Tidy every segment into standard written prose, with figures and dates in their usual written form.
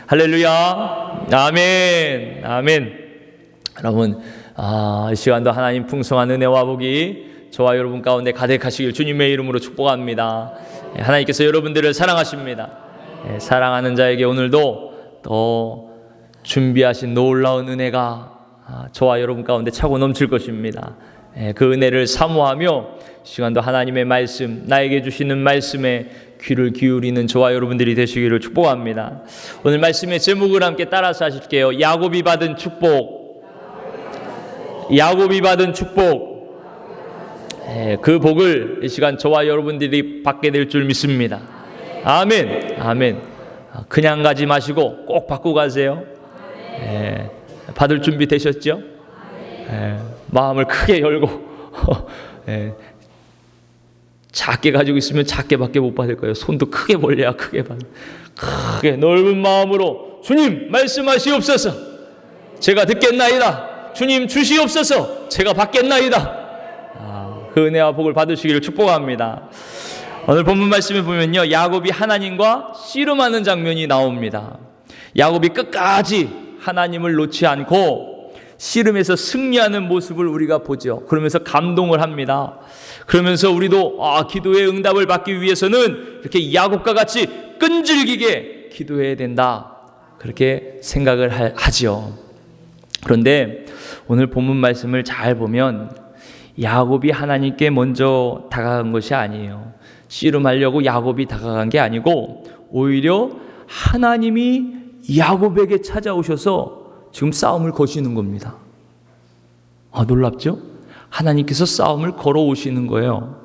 할렐루야. 아멘. 아멘. 여러분, 이 시간도 하나님 풍성한 은혜와 복이 저와 여러분 가운데 가득하시길 주님의 이름으로 축복합니다. 하나님께서 여러분들을 사랑하십니다. 사랑하는 자에게 오늘도 더 준비하신 놀라운 은혜가 저와 여러분 가운데 차고 넘칠 것입니다. 그 은혜를 사모하며 시간도 하나님의 말씀, 나에게 주시는 말씀에 귀를 기울이는 저와 여러분들이 되시기를 축복합니다. 오늘 말씀의 제목을 함께 따라서 하실게요. 야곱이 받은 축복. 야곱이 받은 축복. 그 복을 이 시간 저와 여러분들이 받게 될 줄 믿습니다. 아멘. 아멘. 그냥 가지 마시고 꼭 받고 가세요. 받을 준비 되셨죠? 마음을 크게 열고 작게 가지고 있으면 작게밖에 못 받을 거예요. 손도 크게 벌려야 크게 크게 넓은 마음으로 주님 말씀하시옵소서. 제가 듣겠나이다. 주님 주시옵소서. 제가 받겠나이다. 그 은혜와 복을 받으시기를 축복합니다. 오늘 본문 말씀에 보면요, 야곱이 하나님과 씨름하는 장면이 나옵니다. 야곱이 끝까지 하나님을 놓지 않고 씨름에서 승리하는 모습을 우리가 보죠. 그러면서 감동을 합니다. 그러면서 우리도 기도의 응답을 받기 위해서는 이렇게 야곱과 같이 끈질기게 기도해야 된다, 그렇게 생각을 하죠. 그런데 오늘 본문 말씀을 잘 보면 야곱이 하나님께 먼저 다가간 것이 아니에요. 씨름하려고 야곱이 다가간 게 아니고 오히려 하나님이 야곱에게 찾아오셔서 지금 싸움을 거시는 겁니다. 놀랍죠? 하나님께서 싸움을 걸어오시는 거예요.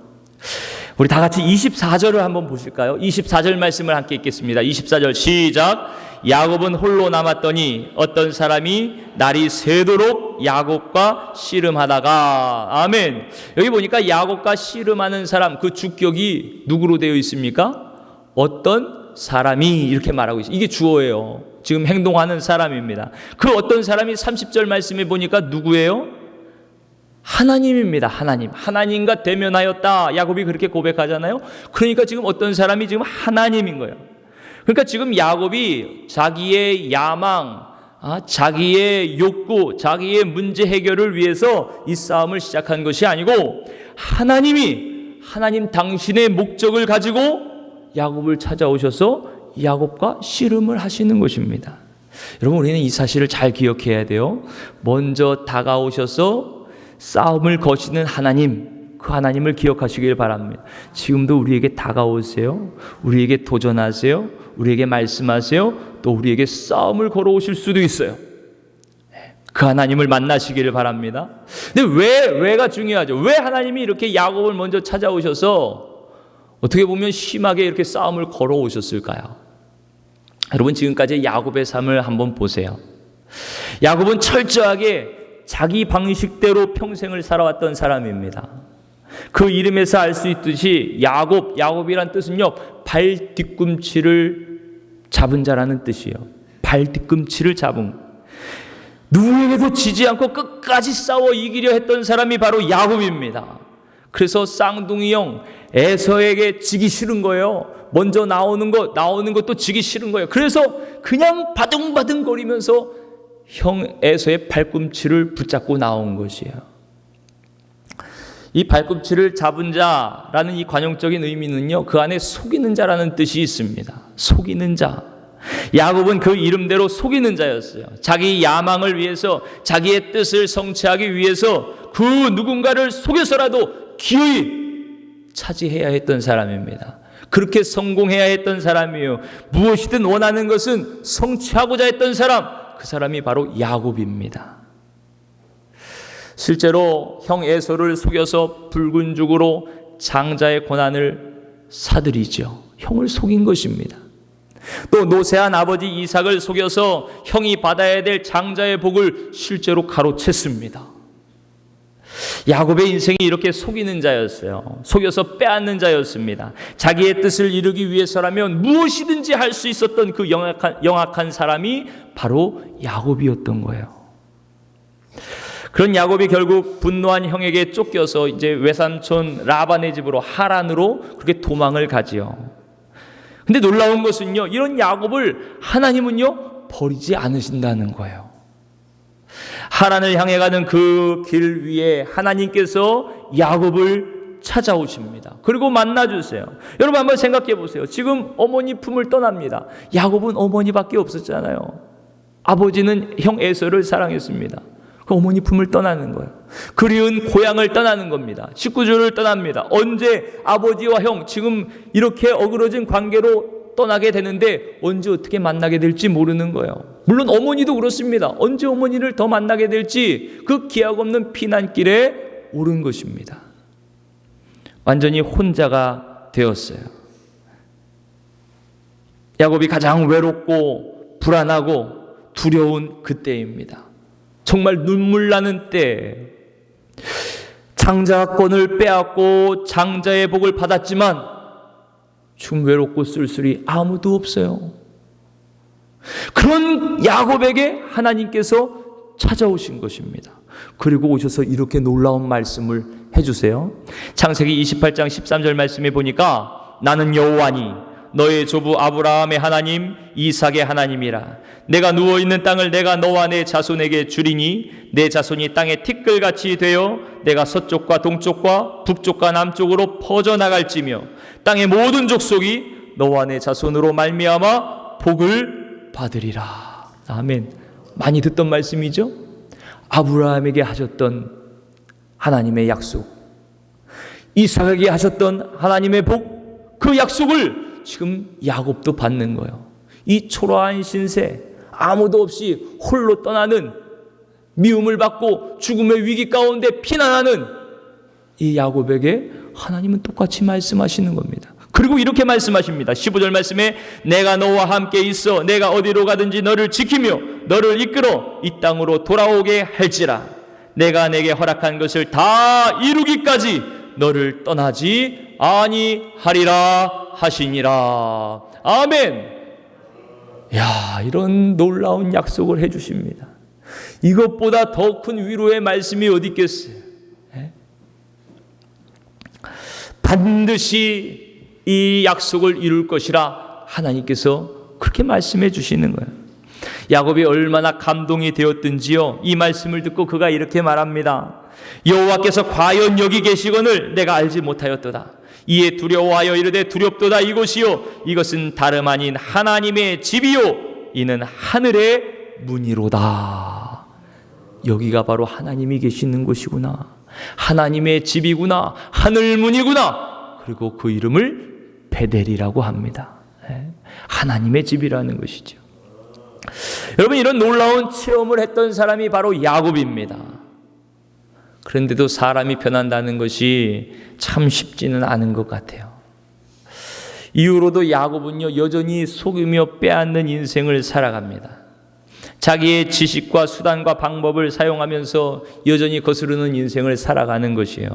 우리 다 같이 24절을 한번 보실까요? 24절 말씀을 함께 읽겠습니다. 24절 시작. 야곱은 홀로 남았더니 어떤 사람이 날이 새도록 야곱과 씨름하다가. 아멘. 여기 보니까 야곱과 씨름하는 사람, 그 주격이 누구로 되어 있습니까? 어떤 사람이, 이렇게 말하고 있어요. 이게 주어예요. 지금 행동하는 사람입니다. 그 어떤 사람이 30절 말씀에 보니까 누구예요? 하나님입니다. 하나님과 대면하였다, 야곱이 그렇게 고백하잖아요. 그러니까 지금 어떤 사람이 지금 하나님인 거예요. 그러니까 지금 야곱이 자기의 야망, 자기의 욕구, 자기의 문제 해결을 위해서 이 싸움을 시작한 것이 아니고 하나님 당신의 목적을 가지고 야곱을 찾아오셔서 야곱과 씨름을 하시는 것입니다. 여러분, 우리는 이 사실을 잘 기억해야 돼요. 먼저 다가오셔서 싸움을 거시는 하나님, 그 하나님을 기억하시길 바랍니다. 지금도 우리에게 다가오세요. 우리에게 도전하세요. 우리에게 말씀하세요. 또 우리에게 싸움을 걸어오실 수도 있어요. 그 하나님을 만나시기를 바랍니다. 근데 왜가 중요하죠. 왜 하나님이 이렇게 야곱을 먼저 찾아오셔서 어떻게 보면 심하게 이렇게 싸움을 걸어오셨을까요? 여러분, 지금까지 야곱의 삶을 한번 보세요. 야곱은 철저하게 자기 방식대로 평생을 살아왔던 사람입니다. 그 이름에서 알 수 있듯이 야곱이란 뜻은요, 발 뒤꿈치를 잡은 자라는 뜻이에요. 발 뒤꿈치를 잡은, 누구에게도 지지 않고 끝까지 싸워 이기려 했던 사람이 바로 야곱입니다. 그래서 쌍둥이 형 에서에게 지기 싫은 거예요. 먼저 나오는 것도 지기 싫은 거예요. 그래서 그냥 바둥바둥 거리면서 형 에서의 발꿈치를 붙잡고 나온 것이에요. 이 발꿈치를 잡은 자라는 이 관용적인 의미는요, 그 안에 속이는 자라는 뜻이 있습니다. 속이는 자. 야곱은 그 이름대로 속이는 자였어요. 자기 야망을 위해서, 자기의 뜻을 성취하기 위해서 그 누군가를 속여서라도 기어이 차지해야 했던 사람입니다. 그렇게 성공해야 했던 사람이에요. 무엇이든 원하는 것은 성취하고자 했던 사람, 그 사람이 바로 야곱입니다. 실제로 형 에서를 속여서 붉은 죽으로 장자의 고난을 사들이죠. 형을 속인 것입니다. 또 노쇠한 아버지 이삭을 속여서 형이 받아야 될 장자의 복을 실제로 가로챘습니다. 야곱의 인생이 이렇게 속이는 자였어요. 속여서 빼앗는 자였습니다. 자기의 뜻을 이루기 위해서라면 무엇이든지 할 수 있었던 그 영악한 사람이 바로 야곱이었던 거예요. 그런 야곱이 결국 분노한 형에게 쫓겨서 이제 외삼촌 라반의 집으로 하란으로 그렇게 도망을 가지요. 근데 놀라운 것은요, 이런 야곱을 하나님은요 버리지 않으신다는 거예요. 하란을 향해 가는 그 길 위에 하나님께서 야곱을 찾아오십니다. 그리고 만나주세요. 여러분 한번 생각해 보세요. 지금 어머니 품을 떠납니다. 야곱은 어머니밖에 없었잖아요. 아버지는 형 에서를 사랑했습니다. 그 어머니 품을 떠나는 거예요. 그리운 고향을 떠나는 겁니다. 식구들을 떠납니다. 언제 아버지와 형 지금 이렇게 어그러진 관계로 떠나게 되는데 언제 어떻게 만나게 될지 모르는 거예요. 물론 어머니도 그렇습니다. 언제 어머니를 더 만나게 될지 그 기약 없는 피난길에 오른 것입니다. 완전히 혼자가 되었어요. 야곱이 가장 외롭고 불안하고 두려운 그때입니다. 정말 눈물 나는 때, 장자권을 빼앗고 장자의 복을 받았지만 지금 외롭고 쓸쓸히 아무도 없어요. 그런 야곱에게 하나님께서 찾아오신 것입니다. 그리고 오셔서 이렇게 놀라운 말씀을 해주세요. 창세기 28장 13절 말씀에 보니까 나는 여호와니 너의 조부 아브라함의 하나님 이삭의 하나님이라. 내가 누워있는 땅을 내가 너와 내 자손에게 주리니 내 자손이 땅의 티끌같이 되어 내가 서쪽과 동쪽과 북쪽과 남쪽으로 퍼져나갈지며 땅의 모든 족속이 너와 내 자손으로 말미암아 복을 받으리라. 아멘. 많이 듣던 말씀이죠. 아브라함에게 하셨던 하나님의 약속, 이삭에게 하셨던 하나님의 복, 그 약속을 지금 야곱도 받는 거예요. 이 초라한 신세, 아무도 없이 홀로 떠나는, 미움을 받고 죽음의 위기 가운데 피난하는 이 야곱에게 하나님은 똑같이 말씀하시는 겁니다. 그리고 이렇게 말씀하십니다. 15절 말씀에 내가 너와 함께 있어 내가 어디로 가든지 너를 지키며 너를 이끌어 이 땅으로 돌아오게 할지라. 내가 내게 허락한 것을 다 이루기까지 너를 떠나지 아니하리라 하시니라. 아멘. 야, 이런 놀라운 약속을 해주십니다. 이것보다 더 큰 위로의 말씀이 어디 있겠어요? 반드시 이 약속을 이룰 것이라 하나님께서 그렇게 말씀해 주시는 거예요. 야곱이 얼마나 감동이 되었든지요, 이 말씀을 듣고 그가 이렇게 말합니다. 여호와께서 과연 여기 계시거늘 내가 알지 못하였도다. 이에 두려워하여 이르되 두렵도다. 이곳이요 이것은 다름 아닌 하나님의 집이요 이는 하늘의 문이로다. 여기가 바로 하나님이 계시는 곳이구나, 하나님의 집이구나, 하늘문이구나. 그리고 그 이름을 베델이라고 합니다. 하나님의 집이라는 것이죠. 여러분, 이런 놀라운 체험을 했던 사람이 바로 야곱입니다. 그런데도 사람이 변한다는 것이 참 쉽지는 않은 것 같아요. 이후로도 야곱은요 여전히 속이며 빼앗는 인생을 살아갑니다. 자기의 지식과 수단과 방법을 사용하면서 여전히 거스르는 인생을 살아가는 것이에요.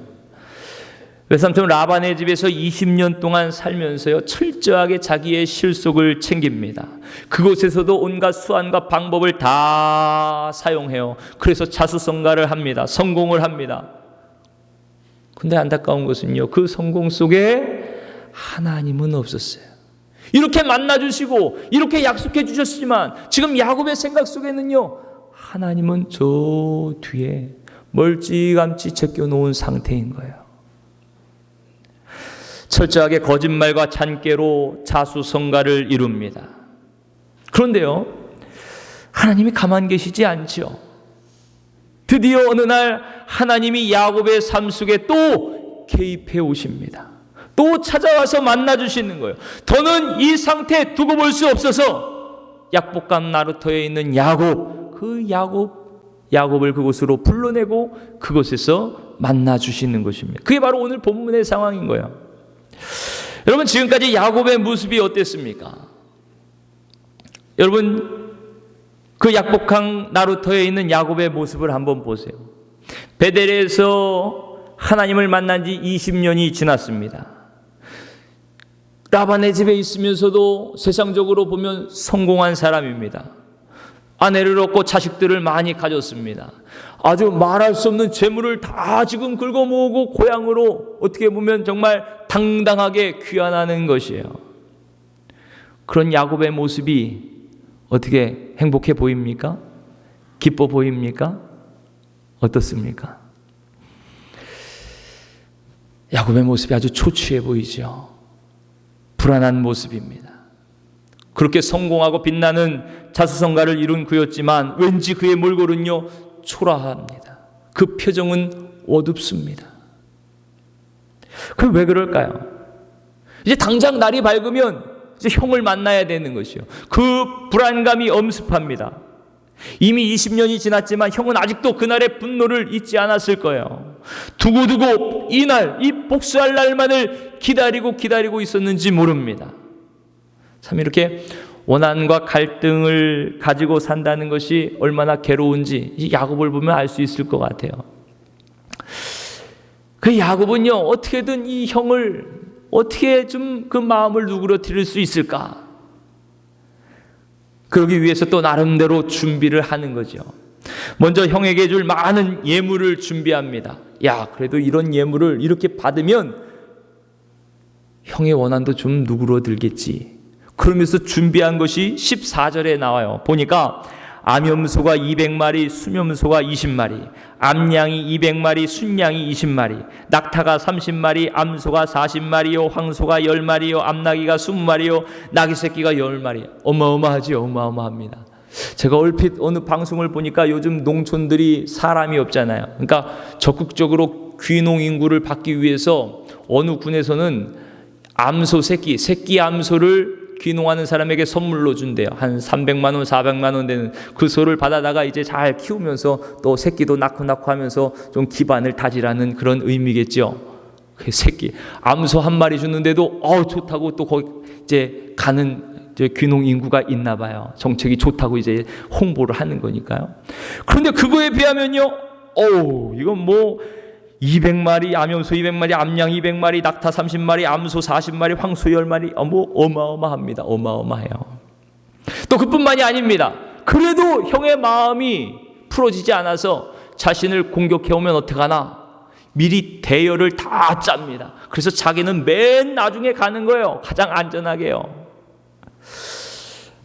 외삼촌 라반의 집에서 20년 동안 살면서요 철저하게 자기의 실속을 챙깁니다. 그곳에서도 온갖 수완과 방법을 다 사용해요. 그래서 자수성가를 합니다. 성공을 합니다. 근데 안타까운 것은요, 그 성공 속에 하나님은 없었어요. 이렇게 만나주시고 이렇게 약속해 주셨지만 지금 야곱의 생각 속에는요 하나님은 저 뒤에 멀찌감치 제껴놓은 상태인 거예요. 철저하게 거짓말과 잔꾀로 자수성가를 이룹니다. 그런데요, 하나님이 가만 계시지 않죠. 드디어 어느 날 하나님이 야곱의 삶 속에 또 개입해 오십니다. 또 찾아와서 만나주시는 거예요. 더는 이 상태에 두고 볼 수 없어서 약복강 나루터에 있는 야곱을 그곳으로 불러내고 그곳에서 만나주시는 것입니다. 그게 바로 오늘 본문의 상황인 거예요. 여러분, 지금까지 야곱의 모습이 어땠습니까? 여러분, 그 약복강 나루터에 있는 야곱의 모습을 한번 보세요. 베델에서 하나님을 만난 지 20년이 지났습니다. 라반의 집에 있으면서도 세상적으로 보면 성공한 사람입니다. 아내를 얻고 자식들을 많이 가졌습니다. 아주 말할 수 없는 재물을 다 지금 긁어 모으고 고향으로 어떻게 보면 정말 당당하게 귀환하는 것이에요. 그런 야곱의 모습이 어떻게 행복해 보입니까? 기뻐 보입니까? 어떻습니까? 야곱의 모습이 아주 초췌해 보이죠. 불안한 모습입니다. 그렇게 성공하고 빛나는 자수성가를 이룬 그였지만 왠지 그의 몰골은요 초라합니다. 그 표정은 어둡습니다. 그게 왜 그럴까요? 이제 당장 날이 밝으면 이제 형을 만나야 되는 것이요. 그 불안감이 엄습합니다. 이미 20년이 지났지만 형은 아직도 그날의 분노를 잊지 않았을 거예요. 두고두고 이날, 이 복수할 날만을 기다리고 있었는지 모릅니다. 참 이렇게 원한과 갈등을 가지고 산다는 것이 얼마나 괴로운지 이 야곱을 보면 알 수 있을 것 같아요. 그 야곱은요, 어떻게든 이 형을 어떻게 좀 그 마음을 누그러뜨릴 수 있을까? 그러기 위해서 또 나름대로 준비를 하는 거죠. 먼저 형에게 줄 많은 예물을 준비합니다. 야, 그래도 이런 예물을 이렇게 받으면 형의 원한도 좀 누그러들겠지. 그러면서 준비한 것이 14절에 나와요. 보니까 암염소가 200마리, 수염소가 20마리, 암양이 200마리, 순양이 20마리, 낙타가 30마리, 암소가 40마리요, 황소가 10마리요, 암나귀가 20마리요, 나귀 새끼가 10마리. 어마어마하지요. 어마어마합니다. 제가 얼핏 어느 방송을 보니까 요즘 농촌들이 사람이 없잖아요. 그러니까 적극적으로 귀농 인구를 받기 위해서 어느 군에서는 암소 새끼 암소를 귀농하는 사람에게 선물로 준대요. 한 300만 원, 400만 원 되는 그 소를 받아다가 이제 잘 키우면서 또 새끼도 낳고 하면서 좀 기반을 다지라는 그런 의미겠죠. 그 새끼 암소 한 마리 주는데도 좋다고 또 거기 이제 가는 이제 귀농 인구가 있나 봐요. 정책이 좋다고 이제 홍보를 하는 거니까요. 그런데 그거에 비하면요, 이건 뭐 200마리, 암염소 200마리, 암양 200마리, 낙타 30마리, 암소 40마리, 황소 10마리, 뭐 어마어마합니다. 어마어마해요. 또 그뿐만이 아닙니다. 그래도 형의 마음이 풀어지지 않아서 자신을 공격해오면 어떡하나? 미리 대여를 다 짭니다. 그래서 자기는 맨 나중에 가는 거예요. 가장 안전하게요.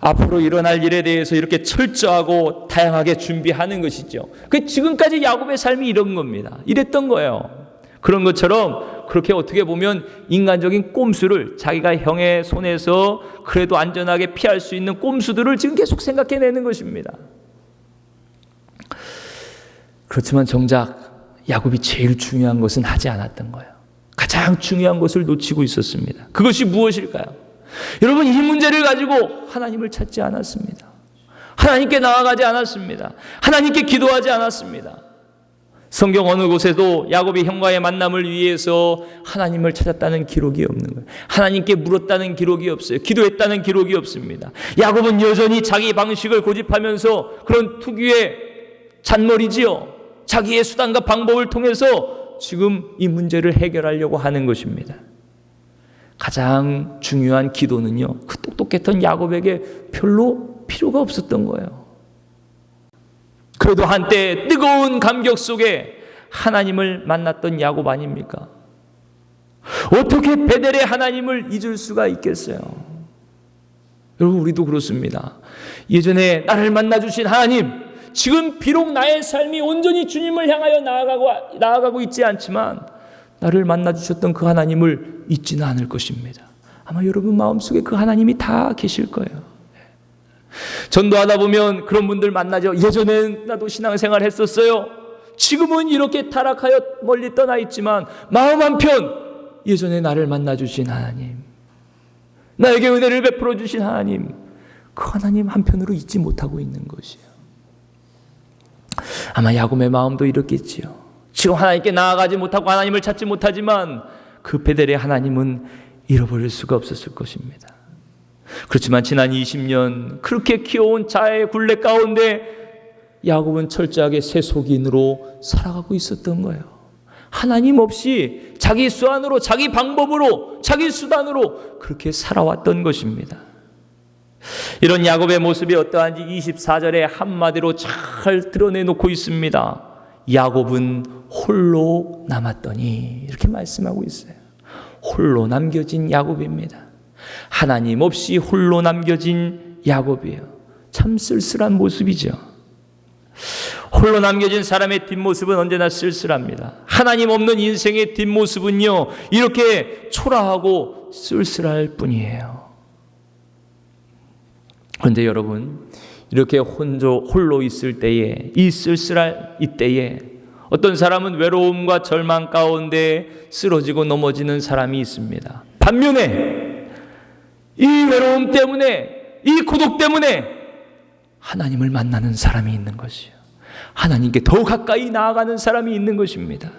앞으로 일어날 일에 대해서 이렇게 철저하고 다양하게 준비하는 것이죠. 그 지금까지 야곱의 삶이 이런 겁니다. 이랬던 거예요. 그런 것처럼 그렇게 어떻게 보면 인간적인 꼼수를 자기가 형의 손에서 그래도 안전하게 피할 수 있는 꼼수들을 지금 계속 생각해내는 것입니다. 그렇지만 정작 야곱이 제일 중요한 것은 하지 않았던 거예요. 가장 중요한 것을 놓치고 있었습니다. 그것이 무엇일까요? 여러분, 이 문제를 가지고 하나님을 찾지 않았습니다. 하나님께 나아가지 않았습니다. 하나님께 기도하지 않았습니다. 성경 어느 곳에도 야곱이 형과의 만남을 위해서 하나님을 찾았다는 기록이 없는 거예요. 하나님께 물었다는 기록이 없어요. 기도했다는 기록이 없습니다. 야곱은 여전히 자기 방식을 고집하면서 그런 특유의 잔머리지요. 자기의 수단과 방법을 통해서 지금 이 문제를 해결하려고 하는 것입니다. 가장 중요한 기도는요, 그 똑똑했던 야곱에게 별로 필요가 없었던 거예요. 그래도 한때 뜨거운 감격 속에 하나님을 만났던 야곱 아닙니까? 어떻게 베델의 하나님을 잊을 수가 있겠어요? 여러분, 우리도 그렇습니다. 예전에 나를 만나주신 하나님, 지금 비록 나의 삶이 온전히 주님을 향하여 나아가고 있지 않지만 나를 만나주셨던 그 하나님을 잊지는 않을 것입니다. 아마 여러분 마음속에 그 하나님이 다 계실 거예요. 전도하다 보면 그런 분들 만나죠. 예전엔 나도 신앙생활 했었어요. 지금은 이렇게 타락하여 멀리 떠나 있지만 마음 한편 예전에 나를 만나주신 하나님, 나에게 은혜를 베풀어 주신 하나님, 그 하나님 한편으로 잊지 못하고 있는 것이에요. 아마 야곱의 마음도 이렇겠지요. 지금 하나님께 나아가지 못하고 하나님을 찾지 못하지만 그 베델의 하나님은 잃어버릴 수가 없었을 것입니다. 그렇지만 지난 20년 그렇게 키워온 자의 굴레 가운데 야곱은 철저하게 세속인으로 살아가고 있었던 거예요. 하나님 없이 자기 수완으로, 자기 방법으로, 자기 수단으로 그렇게 살아왔던 것입니다. 이런 야곱의 모습이 어떠한지 24절에 한마디로 잘 드러내놓고 있습니다. 야곱은 홀로 남았더니, 이렇게 말씀하고 있어요. 홀로 남겨진 야곱입니다. 하나님 없이 홀로 남겨진 야곱이에요. 참 쓸쓸한 모습이죠. 홀로 남겨진 사람의 뒷모습은 언제나 쓸쓸합니다. 하나님 없는 인생의 뒷모습은요, 이렇게 초라하고 쓸쓸할 뿐이에요. 그런데 여러분, 이렇게 홀로 있을 때에, 이 쓸쓸할 이때에 어떤 사람은 외로움과 절망 가운데 쓰러지고 넘어지는 사람이 있습니다. 반면에 이 외로움 때문에, 이 고독 때문에 하나님을 만나는 사람이 있는 것이요, 하나님께 더 가까이 나아가는 사람이 있는 것입니다.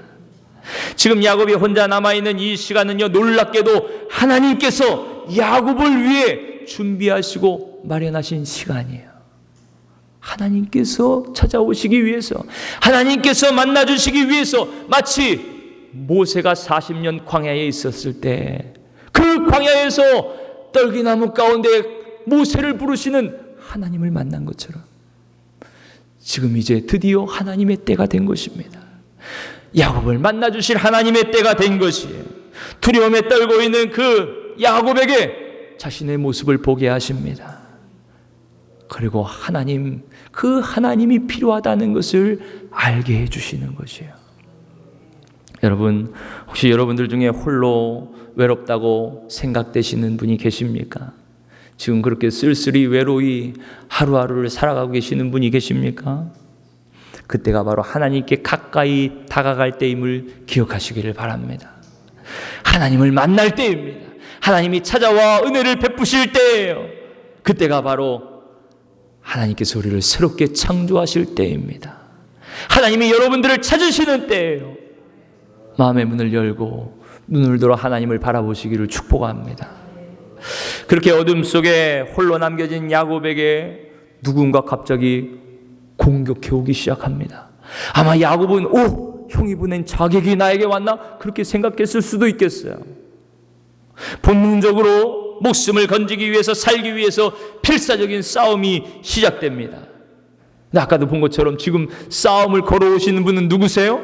지금 야곱이 혼자 남아있는 이 시간은요, 놀랍게도 하나님께서 야곱을 위해 준비하시고 마련하신 시간이에요. 하나님께서 찾아오시기 위해서, 하나님께서 만나주시기 위해서, 마치 모세가 40년 광야에 있었을 때 그 광야에서 떨기나무 가운데 모세를 부르시는 하나님을 만난 것처럼 지금 이제 드디어 하나님의 때가 된 것입니다. 야곱을 만나주실 하나님의 때가 된 것이에요. 두려움에 떨고 있는 그 야곱에게 자신의 모습을 보게 하십니다. 그리고 하나님, 그 하나님이 필요하다는 것을 알게 해주시는 것이에요. 여러분, 혹시 여러분들 중에 홀로 외롭다고 생각되시는 분이 계십니까? 지금 그렇게 쓸쓸히 외로이 하루하루를 살아가고 계시는 분이 계십니까? 그때가 바로 하나님께 가까이 다가갈 때임을 기억하시기를 바랍니다. 하나님을 만날 때입니다. 하나님이 찾아와 은혜를 베푸실 때예요. 그때가 바로 하나님께서 우리를 새롭게 창조하실 때입니다. 하나님이 여러분들을 찾으시는 때예요. 마음의 문을 열고 눈을 들어 하나님을 바라보시기를 축복합니다. 그렇게 어둠 속에 홀로 남겨진 야곱에게 누군가 갑자기 공격해 오기 시작합니다. 아마 야곱은 형이 보낸 자객이 나에게 왔나? 그렇게 생각했을 수도 있겠어요. 본능적으로 목숨을 건지기 위해서, 살기 위해서 필사적인 싸움이 시작됩니다. 근데 아까도 본 것처럼 지금 싸움을 걸어오시는 분은 누구세요?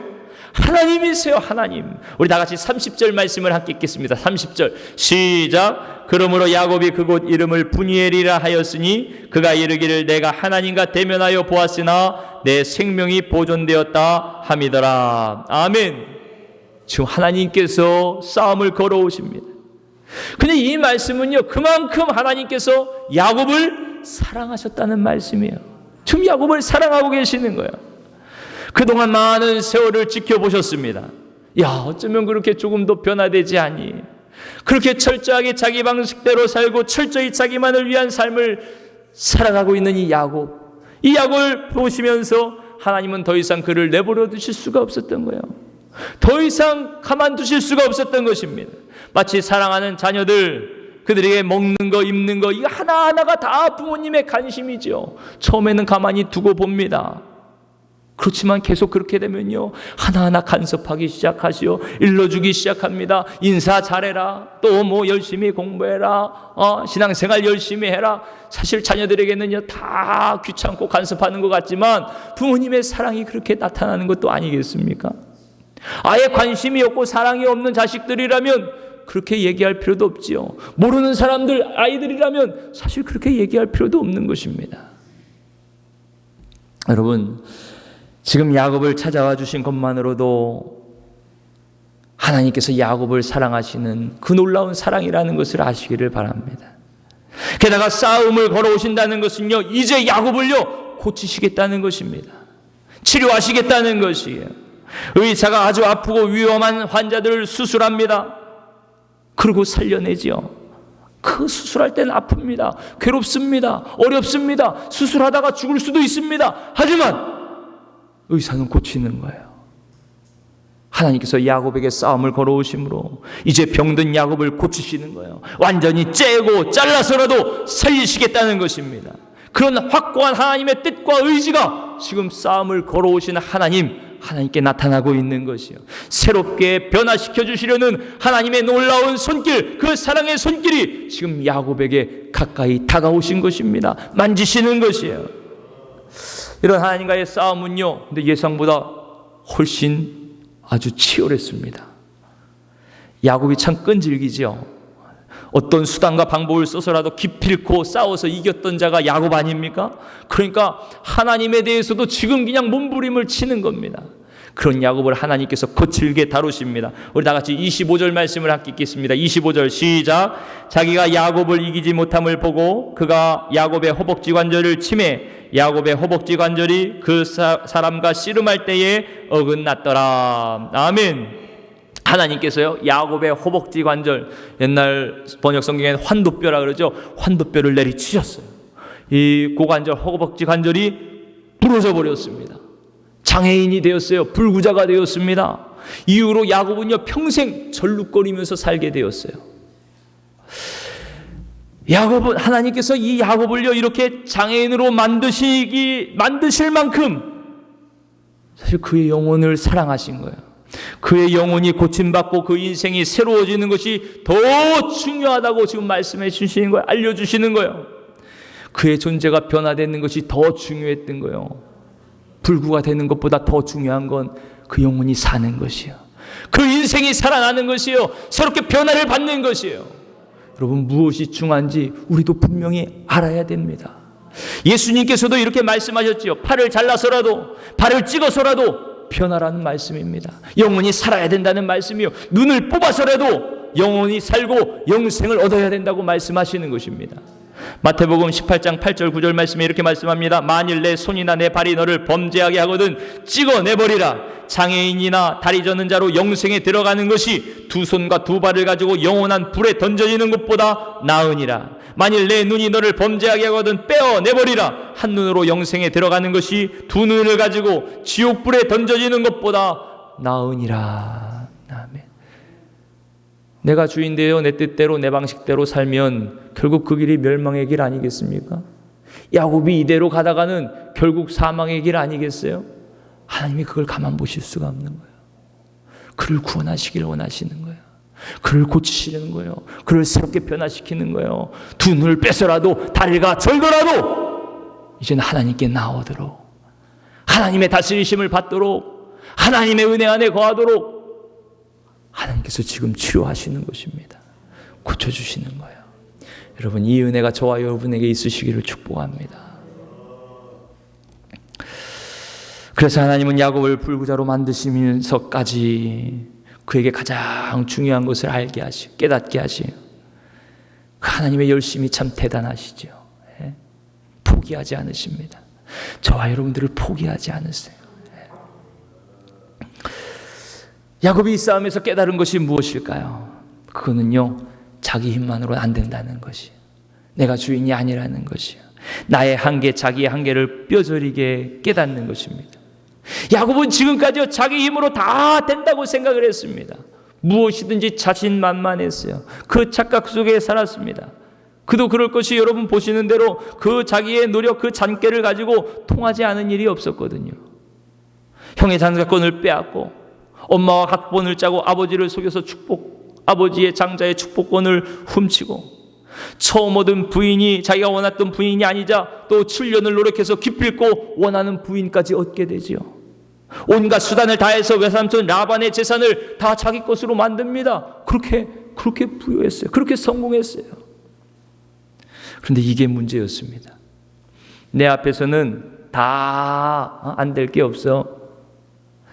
하나님이세요. 하나님. 우리 다 같이 30절 말씀을 함께 읽겠습니다. 30절 시작. 그러므로 야곱이 그곳 이름을 분이엘이라 하였으니 그가 이르기를 내가 하나님과 대면하여 보았으나 내 생명이 보존되었다 함이더라. 아멘. 지금 하나님께서 싸움을 걸어오십니다. 근데 이 말씀은요, 그만큼 하나님께서 야곱을 사랑하셨다는 말씀이에요. 지금 야곱을 사랑하고 계시는 거예요. 그동안 많은 세월을 지켜보셨습니다. 야, 어쩌면 그렇게 조금 더 변화되지 않니? 그렇게 철저하게 자기 방식대로 살고 철저히 자기만을 위한 삶을 살아가고 있는 이 야곱을 보시면서 하나님은 더 이상 그를 내버려 두실 수가 없었던 거예요. 더 이상 가만두실 수가 없었던 것입니다. 마치 사랑하는 자녀들, 그들에게 먹는 거, 입는 거, 이거 하나하나가 다 부모님의 관심이죠. 처음에는 가만히 두고 봅니다. 그렇지만 계속 그렇게 되면요, 하나하나 간섭하기 시작하시오. 일러주기 시작합니다. 인사 잘해라. 또 열심히 공부해라. 신앙생활 열심히 해라. 사실 자녀들에게는요, 다 귀찮고 간섭하는 것 같지만 부모님의 사랑이 그렇게 나타나는 것도 아니겠습니까? 아예 관심이 없고 사랑이 없는 자식들이라면 그렇게 얘기할 필요도 없지요. 모르는 사람들, 아이들이라면 사실 그렇게 얘기할 필요도 없는 것입니다. 여러분, 지금 야곱을 찾아와 주신 것만으로도 하나님께서 야곱을 사랑하시는 그 놀라운 사랑이라는 것을 아시기를 바랍니다. 게다가 싸움을 걸어오신다는 것은요, 이제 야곱을요, 고치시겠다는 것입니다. 치료하시겠다는 것이에요. 의사가 아주 아프고 위험한 환자들을 수술합니다. 그리고 살려내지요. 그 수술할 때는 아픕니다. 괴롭습니다. 어렵습니다. 수술하다가 죽을 수도 있습니다. 하지만 의사는 고치는 거예요. 하나님께서 야곱에게 싸움을 걸어오심으로 이제 병든 야곱을 고치시는 거예요. 완전히 째고 잘라서라도 살리시겠다는 것입니다. 그런 확고한 하나님의 뜻과 의지가 지금 싸움을 걸어오시는 하나님께 나타나고 있는 것이요. 새롭게 변화시켜 주시려는 하나님의 놀라운 손길, 그 사랑의 손길이 지금 야곱에게 가까이 다가오신 것입니다. 만지시는 것이에요. 이런 하나님과의 싸움은요, 근데 예상보다 훨씬 아주 치열했습니다. 야곱이 참 끈질기죠. 어떤 수단과 방법을 써서라도 기필코 싸워서 이겼던 자가 야곱 아닙니까? 그러니까 하나님에 대해서도 지금 그냥 몸부림을 치는 겁니다. 그런 야곱을 하나님께서 거칠게 다루십니다. 우리 다 같이 25절 말씀을 함께 읽겠습니다. 25절 시작. 자기가 야곱을 이기지 못함을 보고 그가 야곱의 허벅지 관절을 치매 야곱의 허벅지 관절이 그 사람과 씨름할 때에 어긋났더라. 아멘. 하나님께서요, 야곱의 허벅지 관절, 옛날 번역 성경에는 환도뼈라 그러죠. 환도뼈를 내리치셨어요. 이 고관절, 허벅지 관절이 부러져 버렸습니다. 장애인이 되었어요. 불구자가 되었습니다. 이후로 야곱은요, 평생 절룩거리면서 살게 되었어요. 야곱은, 하나님께서 이 야곱을요, 이렇게 장애인으로 만드실 만큼 사실 그의 영혼을 사랑하신 거예요. 그의 영혼이 고침받고 그 인생이 새로워지는 것이 더 중요하다고 지금 말씀해 주시는 거예요. 알려주시는 거예요. 그의 존재가 변화되는 것이 더 중요했던 거예요. 불구가 되는 것보다 더 중요한 건 그 영혼이 사는 것이에요. 그 인생이 살아나는 것이에요. 새롭게 변화를 받는 것이에요. 여러분, 무엇이 중요한지 우리도 분명히 알아야 됩니다. 예수님께서도 이렇게 말씀하셨지요. 팔을 잘라서라도, 발을 찍어서라도 변화라는 말씀입니다. 영혼이 살아야 된다는 말씀이요. 눈을 뽑아서라도 영혼이 살고 영생을 얻어야 된다고 말씀하시는 것입니다. 마태복음 18장 8절 9절 말씀에 이렇게 말씀합니다. 만일 내 손이나 내 발이 너를 범죄하게 하거든 찍어내버리라. 장애인이나 다리 저는 자로 영생에 들어가는 것이 두 손과 두 발을 가지고 영원한 불에 던져지는 것보다 나으니라. 만일 내 눈이 너를 범죄하게 하거든 빼어내버리라. 한 눈으로 영생에 들어가는 것이 두 눈을 가지고 지옥불에 던져지는 것보다 나으니라. 아멘. 내가 주인되어 내 뜻대로 내 방식대로 살면 결국 그 길이 멸망의 길 아니겠습니까? 야곱이 이대로 가다가는 결국 사망의 길 아니겠어요? 하나님이 그걸 가만 보실 수가 없는 거예요. 그를 구원하시기를 원하시는 거예요. 그를 고치시는 거예요. 그를 새롭게 변화시키는 거예요. 두 눈을 빼서라도 다리가 절더라도 이제는 하나님께 나오도록, 하나님의 다스리심을 받도록, 하나님의 은혜 안에 거하도록 하나님께서 지금 치료하시는 것입니다. 고쳐주시는 거예요. 여러분, 이 은혜가 저와 여러분에게 있으시기를 축복합니다. 그래서 하나님은 야곱을 불구자로 만드시면서까지 그에게 가장 중요한 것을 알게 하시고 깨닫게 하시고, 하나님의 열심이 참 대단하시죠. 포기하지 않으십니다. 저와 여러분들을 포기하지 않으세요. 야곱이 이 싸움에서 깨달은 것이 무엇일까요? 그거는요, 자기 힘만으로는 안 된다는 것이에요. 내가 주인이 아니라는 것이에요. 나의 한계, 자기의 한계를 뼈저리게 깨닫는 것입니다. 야곱은 지금까지 자기 힘으로 다 된다고 생각을 했습니다. 무엇이든지 자신만만했어요. 그 착각 속에 살았습니다. 그도 그럴 것이 여러분 보시는 대로 그 자기의 노력, 그 잔꾀를 가지고 통하지 않은 일이 없었거든요. 형의 장자권을 빼앗고 엄마와 각본을 짜고 아버지를 속여서 아버지의 장자의 축복권을 훔치고 처음 얻은 부인이 자기가 원했던 부인이 아니자 또 7년을 노력해서 기필코 원하는 부인까지 얻게 되지요. 온갖 수단을 다해서 외삼촌 라반의 재산을 다 자기 것으로 만듭니다. 그렇게 부유했어요. 그렇게 성공했어요. 그런데 이게 문제였습니다. 내 앞에서는 다 안 될 게 없어.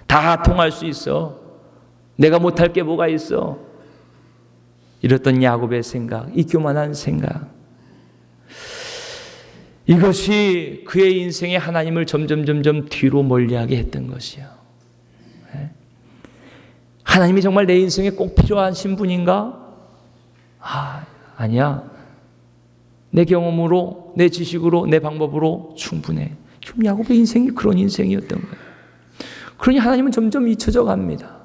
다 통할 수 있어. 내가 못할 게 뭐가 있어. 이랬던 야곱의 생각, 이 교만한 생각, 이것이 그의 인생에 하나님을 점점 뒤로 멀리하게 했던 것이요. 하나님이 정말 내 인생에 꼭 필요하신 분인가? 아니야. 내 경험으로, 내 지식으로, 내 방법으로 충분해. 지금 야곱의 인생이 그런 인생이었던 거예요. 그러니 하나님은 점점 잊혀져 갑니다.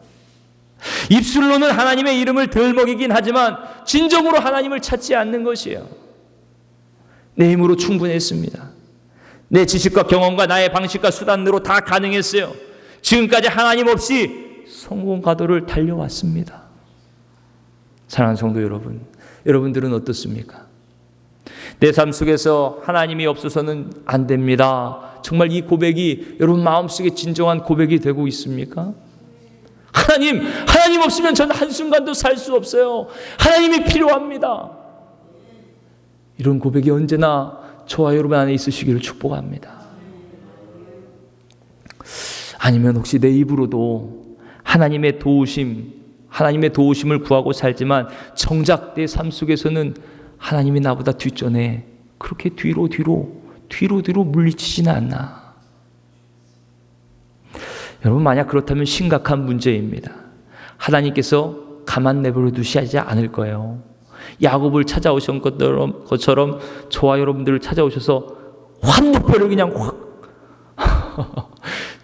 입술로는 하나님의 이름을 덜 먹이긴 하지만 진정으로 하나님을 찾지 않는 것이에요. 내 힘으로 충분했습니다. 내 지식과 경험과 나의 방식과 수단으로 다 가능했어요. 지금까지 하나님 없이 성공 가도를 달려왔습니다. 사랑하는 성도 여러분, 여러분들은 어떻습니까? 내 삶 속에서 하나님이 없어서는 안 됩니다. 정말 이 고백이 여러분 마음속에 진정한 고백이 되고 있습니까? 하나님 없으면 저는 한순간도 살 수 없어요. 하나님이 필요합니다. 이런 고백이 언제나 저와 여러분 안에 있으시기를 축복합니다. 아니면 혹시 내 입으로도 하나님의 도우심을 구하고 살지만 정작 내 삶 속에서는 하나님이 나보다 뒷전에 그렇게 뒤로 물리치지는 않나. 여러분, 만약 그렇다면 심각한 문제입니다. 하나님께서 가만 내버려 두시지 않을 거예요. 야곱을 찾아오신 것처럼 저와 여러분들을 찾아오셔서 환도표를 그냥 확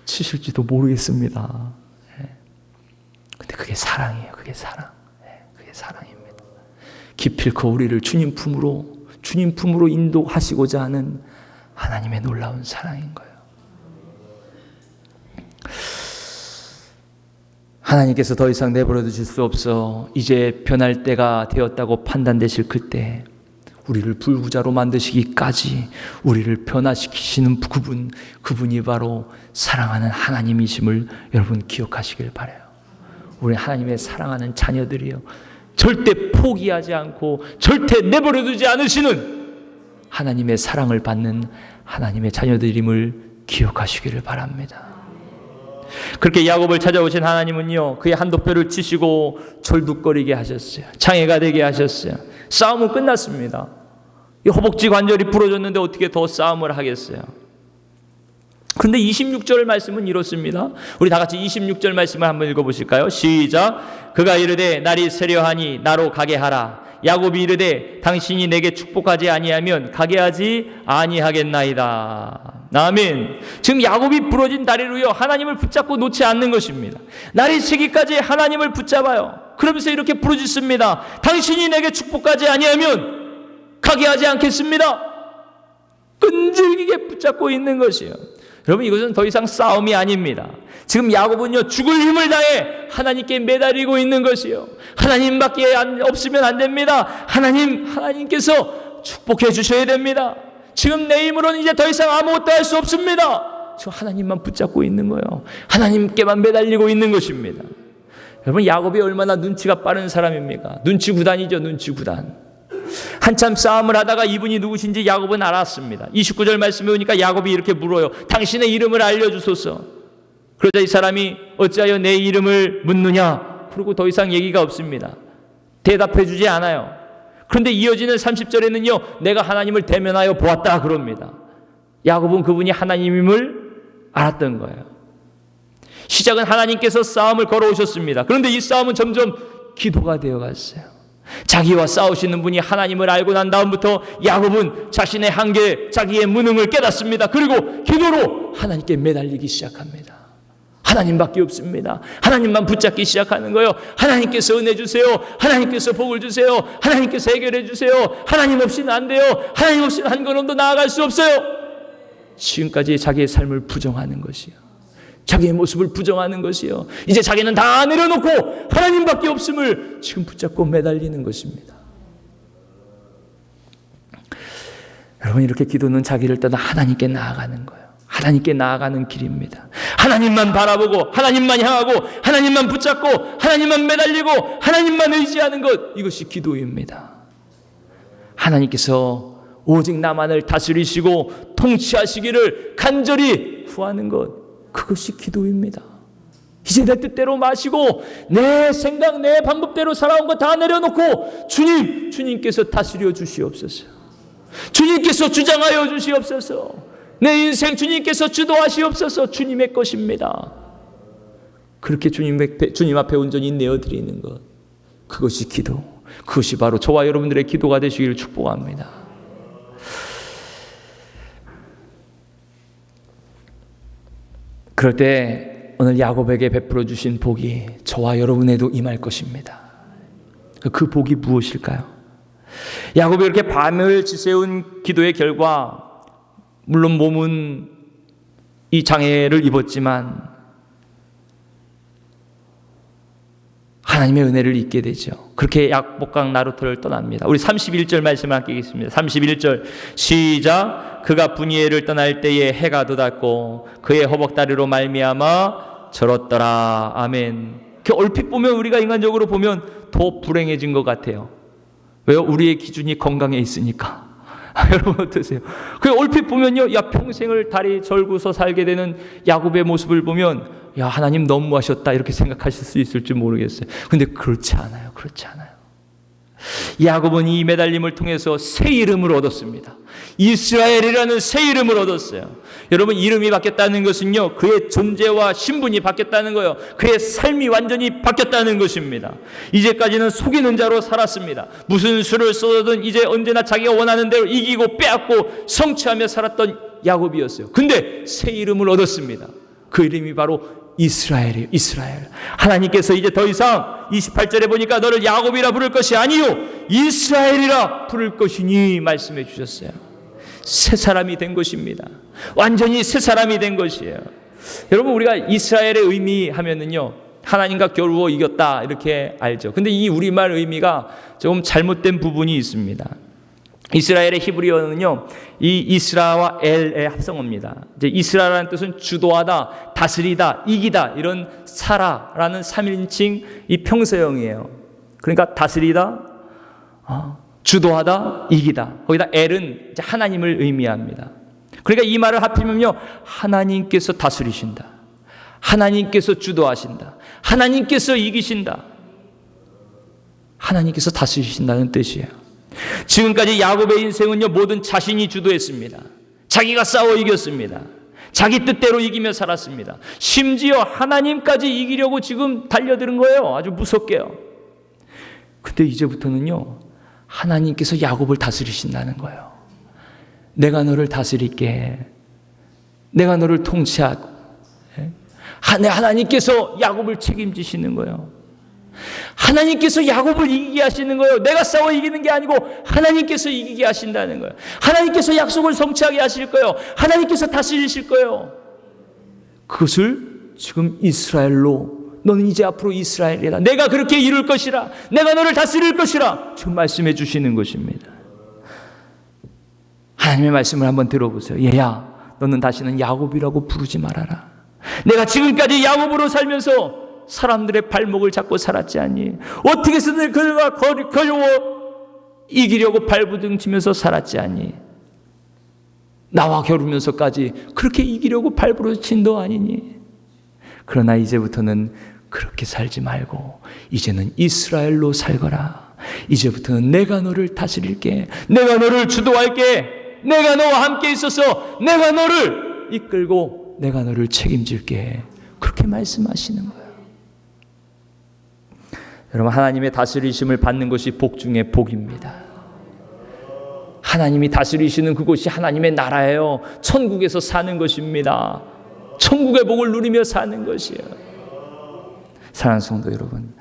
치실지도 모르겠습니다. 근데 그게 사랑이에요. 그게 사랑입니다. 기필코 우리를 주님 품으로 인도하시고자 하는 하나님의 놀라운 사랑인 거예요. 하나님께서 더 이상 내버려 두실 수 없어 이제 변할 때가 되었다고 판단되실 그때 우리를 불구자로 만드시기까지 우리를 변화시키시는 그분이 바로 사랑하는 하나님이심을 여러분 기억하시길 바라요. 우리 하나님의 사랑하는 자녀들이요, 절대 포기하지 않고 절대 내버려 두지 않으시는 하나님의 사랑을 받는 하나님의 자녀들임을 기억하시기를 바랍니다. 그렇게 야곱을 찾아오신 하나님은요, 그의 한도표를 치시고 절뚝거리게 하셨어요. 장애가 되게 하셨어요. 싸움은 끝났습니다. 이 허벅지 관절이 부러졌는데 어떻게 더 싸움을 하겠어요? 그런데 26절 말씀은 이렇습니다. 우리 다 같이 26절 말씀을 한번 읽어보실까요? 시작. 그가 이르되 날이 세려하니 나로 가게 하라. 야곱이 이르되 당신이 내게 축복하지 아니하면 가게 하지 아니하겠나이다. 아멘. 지금 야곱이 부러진 다리로요, 하나님을 붙잡고 놓지 않는 것입니다. 날이 새기까지 하나님을 붙잡아요. 그러면서 이렇게 부르짖습니다. 당신이 내게 축복하지 아니하면 가게 하지 않겠습니다. 끈질기게 붙잡고 있는 것이에요. 여러분, 이것은 더 이상 싸움이 아닙니다. 지금 야곱은요, 죽을 힘을 다해 하나님께 매달리고 있는 것이요, 하나님밖에 없으면 안 됩니다. 하나님께서 축복해 주셔야 됩니다. 지금 내 힘으로는 이제 더 이상 아무것도 할 수 없습니다. 지금 하나님만 붙잡고 있는 거예요. 하나님께만 매달리고 있는 것입니다. 여러분, 야곱이 얼마나 눈치가 빠른 사람입니까? 눈치 구단이죠, 눈치 구단. 한참 싸움을 하다가 이분이 누구신지 야곱은 알았습니다. 29절 말씀에 보니까 야곱이 이렇게 물어요. 당신의 이름을 알려주소서. 그러자 이 사람이 어찌하여 내 이름을 묻느냐? 그리고 더 이상 얘기가 없습니다. 대답해 주지 않아요. 그런데 이어지는 30절에는요, 내가 하나님을 대면하여 보았다 그럽니다. 야곱은 그분이 하나님임을 알았던 거예요. 시작은 하나님께서 싸움을 걸어오셨습니다. 그런데 이 싸움은 점점 기도가 되어갔어요. 자기와 싸우시는 분이 하나님을 알고 난 다음부터 야곱은 자신의 한계, 자기의 무능을 깨닫습니다. 그리고 기도로 하나님께 매달리기 시작합니다. 하나님밖에 없습니다. 하나님만 붙잡기 시작하는 거예요. 하나님께서 은혜 주세요. 하나님께서 복을 주세요. 하나님께서 해결해 주세요. 하나님 없이는 안 돼요. 하나님 없이는 한 걸음도 나아갈 수 없어요. 지금까지 자기의 삶을 부정하는 것이요, 자기의 모습을 부정하는 것이요, 이제 자기는 다 내려놓고 하나님밖에 없음을 지금 붙잡고 매달리는 것입니다. 여러분, 이렇게 기도는 자기를 떠나 하나님께 나아가는 거예요. 하나님께 나아가는 길입니다. 하나님만 바라보고 하나님만 향하고 하나님만 붙잡고 하나님만 매달리고 하나님만 의지하는 것, 이것이 기도입니다. 하나님께서 오직 나만을 다스리시고 통치하시기를 간절히 구하는 것, 그것이 기도입니다. 이제 내 뜻대로 마시고 내 생각, 내 방법대로 살아온 거 다 내려놓고 주님께서 다스려 주시옵소서. 주님께서 주장하여 주시옵소서. 내 인생 주님께서 주도하시옵소서. 주님의 것입니다. 그렇게 주님 앞에 온전히 내어드리는 것, 그것이 기도, 그것이 바로 저와 여러분들의 기도가 되시기를 축복합니다. 그럴 때 오늘 야곱에게 베풀어 주신 복이 저와 여러분에도 임할 것입니다. 그 복이 무엇일까요? 야곱이 이렇게 밤을 지새운 기도의 결과, 물론 몸은 이 장애를 입었지만 하나님의 은혜를 잊게 되죠. 그렇게 약복강 나루터를 떠납니다. 우리 31절 말씀을 함께 읽겠습니다. 31절 시작. 그가 분이엘을 떠날 때에 해가 돋았고 그의 허벅다리로 말미암아 절었더라. 아멘. 얼핏 보면 우리가 인간적으로 보면 더 불행해진 것 같아요. 왜요? 우리의 기준이 건강에 있으니까. 여러분 어떠세요? 얼핏 보면요, 야, 평생을 다리 절구서 살게 되는 야곱의 모습을 보면, 야, 하나님 너무하셨다 이렇게 생각하실 수 있을지 모르겠어요. 근데 그렇지 않아요. 그렇지 않아요. 야곱은 이 매달림을 통해서 새 이름을 얻었습니다. 이스라엘이라는 새 이름을 얻었어요. 여러분, 이름이 바뀌었다는 것은요, 그의 존재와 신분이 바뀌었다는 거예요. 그의 삶이 완전히 바뀌었다는 것입니다. 이제까지는 속이는 자로 살았습니다. 무슨 수를 써든 이제 언제나 자기가 원하는 대로 이기고 빼앗고 성취하며 살았던 야곱이었어요. 근데 새 이름을 얻었습니다. 그 이름이 바로 이스라엘이에요. 이스라엘. 하나님께서 이제 더 이상 28절에 보니까 너를 야곱이라 부를 것이 아니요 이스라엘이라 부를 것이니 말씀해 주셨어요. 새 사람이 된 것입니다. 완전히 새 사람이 된 것이에요. 여러분, 우리가 이스라엘의 의미 하면은요, 하나님과 겨루어 이겼다 이렇게 알죠. 근데 이 우리말 의미가 조금 잘못된 부분이 있습니다. 이스라엘의 히브리어는요, 이 이스라와 엘의 합성어입니다. 이제 이스라라는 뜻은 주도하다, 다스리다, 이기다, 이런 사라라는 3인칭 이 평서형이에요. 그러니까 다스리다, 주도하다, 이기다. 거기다 엘은 이제 하나님을 의미합니다. 그러니까 이 말을 합치면요, 하나님께서 다스리신다, 하나님께서 주도하신다, 하나님께서 이기신다, 하나님께서 다스리신다는 뜻이에요. 지금까지 야곱의 인생은요, 모든 자신이 주도했습니다. 자기가 싸워 이겼습니다. 자기 뜻대로 이기며 살았습니다. 심지어 하나님까지 이기려고 지금 달려드는 거예요. 아주 무섭게요. 근데 이제부터는요, 하나님께서 야곱을 다스리신다는 거예요. 내가 너를 다스릴게. 내가 너를 통치하고. 하나님께서 야곱을 책임지시는 거예요. 하나님께서 야곱을 이기게 하시는 거예요. 내가 싸워 이기는 게 아니고 하나님께서 이기게 하신다는 거예요. 하나님께서 약속을 성취하게 하실 거예요. 하나님께서 다스리실 거예요. 그것을 지금 이스라엘로, 너는 이제 앞으로 이스라엘이다, 내가 그렇게 이룰 것이라, 내가 너를 다스릴 것이라 지금 말씀해 주시는 것입니다. 하나님의 말씀을 한번 들어보세요. 얘야, 너는 다시는 야곱이라고 부르지 말아라. 내가 지금까지 야곱으로 살면서 사람들의 발목을 잡고 살았지 않니? 어떻게 해서든 그들과 겨루어 이기려고 발부둥치면서 살았지 않니? 나와 겨루면서까지 그렇게 이기려고 발부둥친 너 아니니? 그러나 이제부터는 그렇게 살지 말고 이제는 이스라엘로 살거라. 이제부터는 내가 너를 다스릴게. 내가 너를 주도할게. 내가 너와 함께 있어서 내가 너를 이끌고 내가 너를 책임질게. 그렇게 말씀하시는 거예요. 여러분, 하나님의 다스리심을 받는 것이 복 중에 복입니다. 하나님이 다스리시는 그곳이 하나님의 나라예요. 천국에서 사는 것입니다. 천국의 복을 누리며 사는 것이에요. 사랑하는 성도 여러분,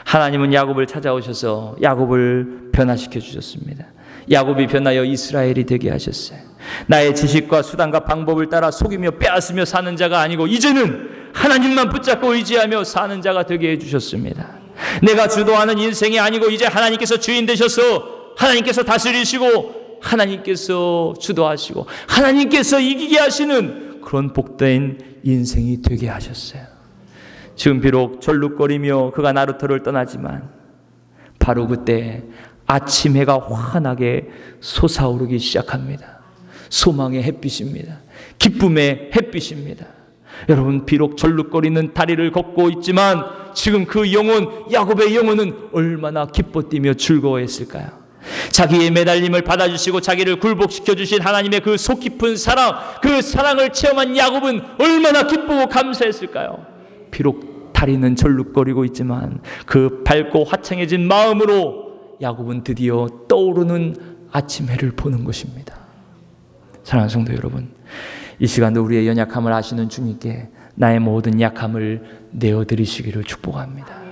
하나님은 야곱을 찾아오셔서 야곱을 변화시켜 주셨습니다. 야곱이 변하여 이스라엘이 되게 하셨어요. 나의 지식과 수단과 방법을 따라 속이며 빼앗으며 사는 자가 아니고 이제는 하나님만 붙잡고 의지하며 사는 자가 되게 해주셨습니다. 내가 주도하는 인생이 아니고 이제 하나님께서 주인 되셔서 하나님께서 다스리시고 하나님께서 주도하시고 하나님께서 이기게 하시는 그런 복된 인생이 되게 하셨어요. 지금 비록 절룩거리며 그가 나루터를 떠나지만 바로 그때 아침 해가 환하게 솟아오르기 시작합니다. 소망의 햇빛입니다. 기쁨의 햇빛입니다. 여러분, 비록 절룩거리는 다리를 걷고 있지만 지금 그 영혼, 야곱의 영혼은 얼마나 기뻐 뛰며 즐거워했을까요? 자기의 매달림을 받아주시고 자기를 굴복시켜 주신 하나님의 그 속 깊은 사랑, 그 사랑을 체험한 야곱은 얼마나 기쁘고 감사했을까요? 비록 다리는 절룩거리고 있지만 그 밝고 화창해진 마음으로 야곱은 드디어 떠오르는 아침 해를 보는 것입니다. 사랑하는 성도 여러분, 이 시간도 우리의 연약함을 아시는 주님께 나의 모든 약함을 내어드리시기를 축복합니다.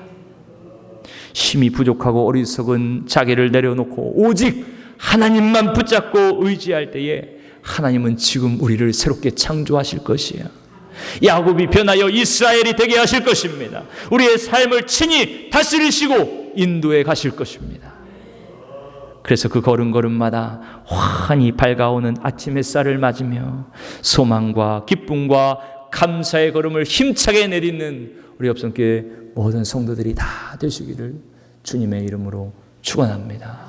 힘이 부족하고 어리석은 자기를 내려놓고 오직 하나님만 붙잡고 의지할 때에 하나님은 지금 우리를 새롭게 창조하실 것이에요. 야곱이 변하여 이스라엘이 되게 하실 것입니다. 우리의 삶을 친히 다스리시고 인도해 가실 것입니다. 그래서 그 걸음걸음마다 환히 밝아오는 아침 햇살을 맞으며 소망과 기쁨과 감사의 걸음을 힘차게 내딛는 우리 옆손께 모든 성도들이 다 되시기를 주님의 이름으로 축원합니다.